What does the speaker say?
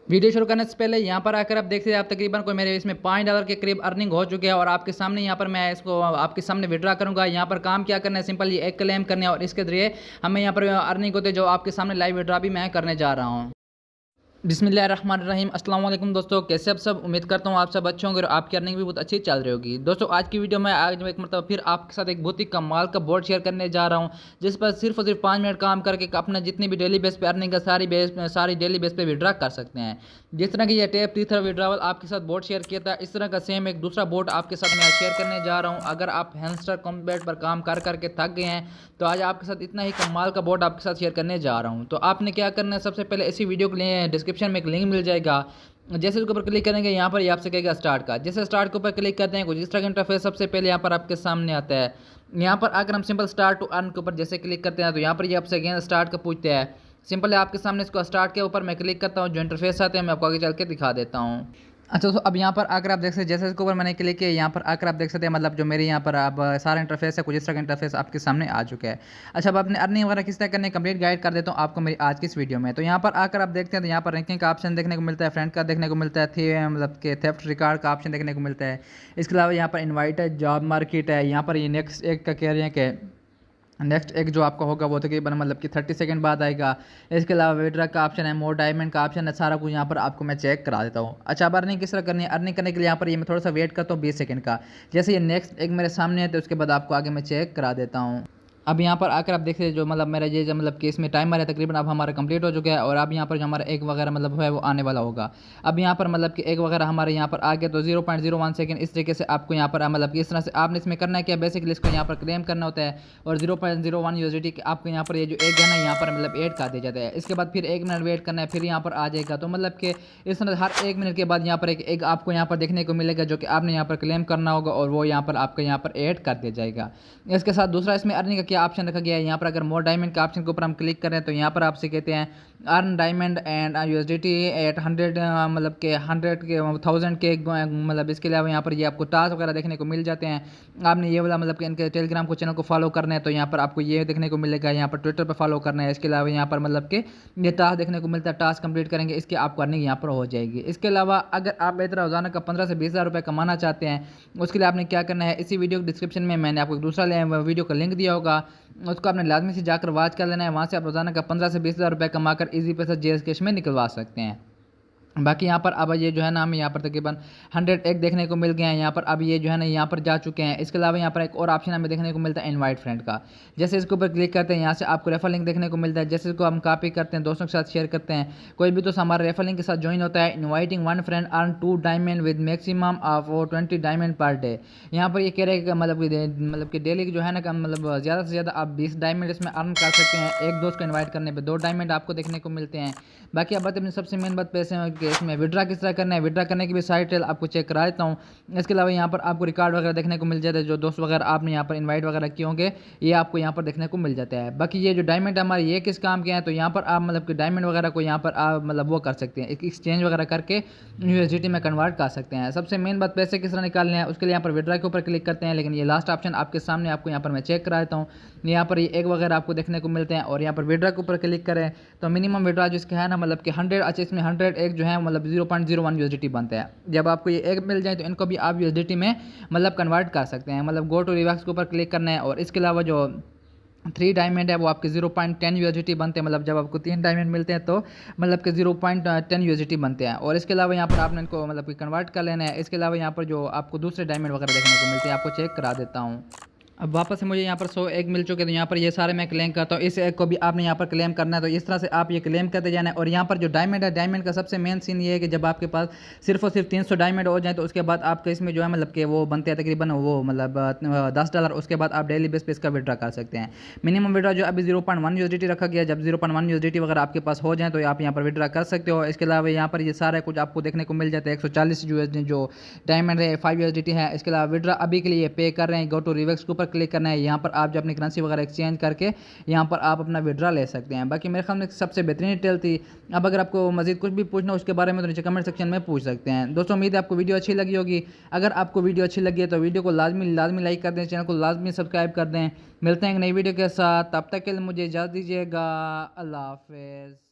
Video शुरू करने से पहले यहाँ पर आकर आप देखते हैं, आप तकरीबन कोई मेरे इसमें $5 के करीब अर्निंग हो चुकी है और आपके सामने यहाँ पर मैं इसको आपके सामने विड्रा करूँगा। यहाँ पर काम क्या करना है, सिंपल ये एक क्लेम करने और इसके जरिए हमें यहाँ पर अर्निंग होते जो आपके सामने लाइव विड्रा भी मैं करने जा रहा हूँ। बिस्मिल्लाहिर्रहमानिर्रहीम। अस्सलाम वालेकुम दोस्तों, कैसे आप सब। उम्मीद करता हूँ आप सब अच्छे होंगे और आपकी अर्निंग भी बहुत अच्छी चल रही होगी। दोस्तों आज की वीडियो में आज एक मतलब फिर आपके साथ एक बहुत ही कमाल का बोर्ड शेयर करने जा रहा हूँ, जिस पर सिर्फ और सिर्फ 5 मिनट काम करके अपना जितनी भी डेली बेस पे अर्निंग है सारी डेली बेस पे विड्रा कर सकते हैं। जिस तरह की ये टैप 3 विड्रावल आपके साथ बोर्ड शेयर किया था, इस तरह का सेम एक दूसरा बोर्ड आपके साथ मैं शेयर करने जा रहा हूँ। अगर आप हैमस्टर कॉम्बैट पर काम कर करके थक गए हैं तो आज आपके साथ इतना ही कमाल का बोर्ड आपके साथ शेयर करने जा रहा हूँ। तो आपने क्या करना है, सबसे पहले इसी वीडियो के लिए डिस्क्रिप्शन में एक लिंक मिल जाएगा। जैसे उसके ऊपर क्लिक करेंगे यहाँ पर ये आपसे कहेगा स्टार्ट का। जैसे स्टार्ट के ऊपर क्लिक करते हैं कुछ इस तरह का इंटरफेस सबसे पहले यहाँ पर आपके सामने आता है। यहाँ पर अगर हम सिंपल स्टार्ट टू अर्न के ऊपर जैसे क्लिक करते हैं तो यहाँ पर ये आपसे अगेन स्टार्ट का पूछते हैं। सिंपल आपके सामने इसको स्टार्ट के ऊपर मैं क्लिक करता हूँ, जो इंटरफेस आते हैं मैं आपको आगे चल के दिखा देता हूँ। अच्छा तो अब यहाँ पर आकर आप देख सकते हैं, जैसे इसके ऊपर मैंने क्लिक किया यहाँ पर आकर आप देख सकते हैं मतलब जो मेरे यहाँ पर अब सारा इंटरफेस है कुछ इस तरह का इंटरफेस आपके सामने आ चुका है। अच्छा अब अपने अर्निंग वगैरह किस तरह करने कंप्लीट गाइड कर देता हूँ आपको मेरी आज की इस वीडियो में। तो यहाँ पर आकर आप देखते हैं तो यहाँ पर रैंकिंग का ऑप्शन देखने को मिलता है, फ्रेंड का देखने को मिलता है, मतलब के थेफ्ट रिकॉर्ड का ऑप्शन देखने को मिलता है। इसके अलावा यहाँ पर इन्वाइट है, जॉब मार्केट है, यहाँ पर ये नेक्स्ट एक का कह रहे हैं कि नेक्स्ट एक जो आपका होगा वो तकरीबन मतलब कि 30 सेकंड बाद आएगा। इसके अलावा विड्रा का ऑप्शन है, मोर डायमंड का ऑप्शन है, सारा कुछ यहाँ पर आपको मैं चेक करा देता हूँ। अच्छा अब अर्निंग किस तरह करनी है, अर्निंग करने के लिए यहाँ पर ये मैं थोड़ा सा वेट करता हूँ 20 सेकंड का। जैसे ये नेक्स्ट एक मेरे सामने है तो उसके बाद आपको आगे मैं चेक करा देता हूँ। अब यहाँ पर आकर आप देख सकते जो मतलब मेरा ये मतलब कि इसमें टाइमर है तकरीबन अब हमारा कंप्लीट हो चुका है और अब यहाँ पर जो हमारा एक वगैरह मतलब है वो आने वाला होगा। अब यहाँ पर मतलब कि एक वगैरह हमारे यहाँ पर आ गया तो 0.01 सेकंड इस तरीके से आपको यहाँ पर मतलब कि इस तरह से आपने इसमें करना है क्या, बेसिकली इसको यहाँ पर क्लेम करना होता है और 0.01 USDT आपको यहाँ पर ये जो एक है ना यहाँ पर मतलब ऐड कर दिया जाता है। इसके बाद फिर 1 मिनट वेट करना है, फिर यहाँ पर आ जाएगा। तो मतलब कि इस तरह हर 1 मिनट के बाद यहाँ पर एक आपको यहाँ पर देखने को मिलेगा जो कि आपने यहाँ पर क्लेम करना होगा और वो यहाँ पर आपका यहाँ पर ऐड कर दिया जाएगा। इसके साथ दूसरा इसमें अर्निंग का क्या ऑप्शन रखा गया है, यहाँ पर अगर मोर डायमंड का ऑप्शन के ऊपर हम क्लिक करें तो यहाँ पर आपसे कहते हैं earn diamond and USDT at 100 मतलब के 100 के 1000 के मतलब। इसके अलावा यहाँ पर ये आपको टास्क वगैरह देखने को मिल जाते हैं। आपने ये वाला मतलब कि इनके टेलीग्राम को चैनल को फॉलो करना है तो यहाँ पर आपको ये देखने को मिलेगा, यहाँ पर ट्विटर पर फॉलो करना है। इसके अलावा यहाँ पर मतलब कि ये टास्क देखने को मिलता है, टास्क कंप्लीट करेंगे इसके आपको अर्निंग यहाँ पर हो जाएगी। इसके अलावा अगर आप बेहतर रोजाना का 15 से 20 हज़ार रुपये कमाना चाहते हैं उसके लिए आपने क्या करना है, इसी वीडियो के डिस्क्रिप्शन में मैंने आपको एक दूसरा वीडियो का लिंक दिया होगा, उसको आपने लाजमी से जाकर वॉच कर लेना है। वहाँ से आप रोजाना का 15 से 20 हज़ार रुपये कमाकर इजी पैसा जेएस कैश में निकलवा सकते हैं। बाकी यहाँ पर अब ये जो है ना हमें यहाँ पर तकरीबन 101 देखने को मिल गए हैं। यहाँ पर अब ये जो है ना यहाँ पर जा चुके हैं। इसके अलावा यहाँ पर एक और ऑप्शन हमें देखने को मिलता है इनवाइट फ्रेंड का। जैसे इसके ऊपर क्लिक करते हैं यहाँ से आपको रेफर लिंक देखने को मिलता है। जैसे इसको हम कॉपी करते हैं दोस्तों के साथ शेयर करते हैं, कोई भी तो हमारे रेफर लिंक के साथ ज्वाइन होता है। Inviting 1 friend earn 2 diamond with maximum of 20 diamond per day. यहाँ पर ये कह रहे हैं कि मतलब कि डेली जो है ना मतलब ज़्यादा से ज़्यादा आप 20 डायमंड इसमें अर्न कर सकते हैं। एक दोस्त को इन्वाइट करने पर 2 डायमंड आपको देखने को मिलते हैं। बाकी अब बात अपनी सबसे मेन बात पैसे इसमें विड्रा किस तरह करना है, विड्रा करने की भी साइट डिटेल आपको चेक करा देता हूँ। इसके अलावा यहाँ पर आपको रिकॉर्ड वगैरह देखने को मिल जाता है, जो दोस्त वगैरह आपने यहाँ पर इनवाइट वगैरह किए होंगे ये आपको यहाँ पर देखने को मिल जाता है। बाकी ये जो डायमंड हमारे ये किस काम के हैं, तो यहाँ पर आप मतलब कि डायमंड वगैरह को यहाँ पर आप मतलब वो कर सकते हैं, एक एक्सचेंज वगैरह करके USDT में कन्वर्ट कर सकते हैं। सबसे मेन बात पैसे किस तरह निकालने हैं उसके लिए यहाँ पर विड्रा के ऊपर क्लिक करते हैं, लेकिन ये लास्ट ऑप्शन आपके सामने आपको यहाँ पर मैं चेक करा देता हूँ। यहाँ पर ये एक वगैरह आपको देखने को मिलते हैं और यहाँ पर विड्रा के ऊपर क्लिक करें तो मिनिमम विड्रा जिसका है ना मतलब कि 100, अच्छा इसमें 100 एक जो है मतलब 0.01 USDT बनता है। जब आपको ये एक मिल जाए तो इनको भी आप USDT में मतलब कन्वर्ट कर सकते हैं। मतलब गो टू रिवैक्स के ऊपर क्लिक करना है और इसके अलावा जो 3 डायमंड है वो आपके 0.10 USDT बनते हैं। मतलब जब आपको 3 डायमंड मिलते हैं तो मतलब कि 0.10 USDT बनते हैं। और इसके अलावा यहाँ पर आपने इनको मतलब कि कन्वर्ट कर लेना है। इसके अलावा यहाँ पर जो आपको दूसरे डायमंड वगैरह देखने को मिलते हैं आपको चेक करा देता हूँ। अब वापस से मुझे यहाँ पर 100 एग मिल चुके हैं तो यहाँ पर ये सारे मैं क्लेम करता हूँ। इस एग को भी आपने यहाँ पर क्लेम करना है, तो इस तरह से आप ये क्लेम करते जाना है। और यहाँ पर जो डायमंड है, डायमंड का सबसे मेन सीन ये है कि जब आपके पास सिर्फ और सिर्फ 300 डायमंड हो जाए तो उसके बाद आपके इसमें जो है मतलब कि वो बनते हैं तकरीबन वो मतलब $10। उसके बाद आप डेली बेस पे इसका विड्रा कर सकते हैं। मिनिमम विड्रा जो अभी 0.1 USDT रखा गया, जब 0.1 USDT वगैरह आपके पास हो जाए तो आप यहाँ पर विड्रा कर सकते हो। इसके अलावा यहाँ पर ये सारा कुछ आपको देखने को मिल जाता है। 140 USD जो डायमंड है 5 USDT है। इसके अलावा विड्रा अभी के लिए पे कर रहे हैं, गो टू रिवैक्स के ऊपर क्लिक करना है। यहाँ पर आप जो अपनी करेंसी वगैरह एक्सचेंज करके यहाँ पर आप अपना विड्रा ले सकते हैं। बाकी मेरे ख्याल में सबसे बेहतरीन डिटेल थी। अब अगर आपको मजीद कुछ भी पूछना हो उसके बारे में तो नीचे कमेंट सेक्शन में पूछ सकते हैं। दोस्तों उम्मीद है आपको वीडियो अच्छी लगी होगी। अगर आपको वीडियो अच्छी लगी है तो वीडियो को लाजमी लाइक कर दें, चैनल को लाजमी सब्सक्राइब कर दें। मिलते हैं एक नई वीडियो के साथ, तब तक के लिए मुझे इजाज़त दीजिएगा। अल्लाह हाफिज़।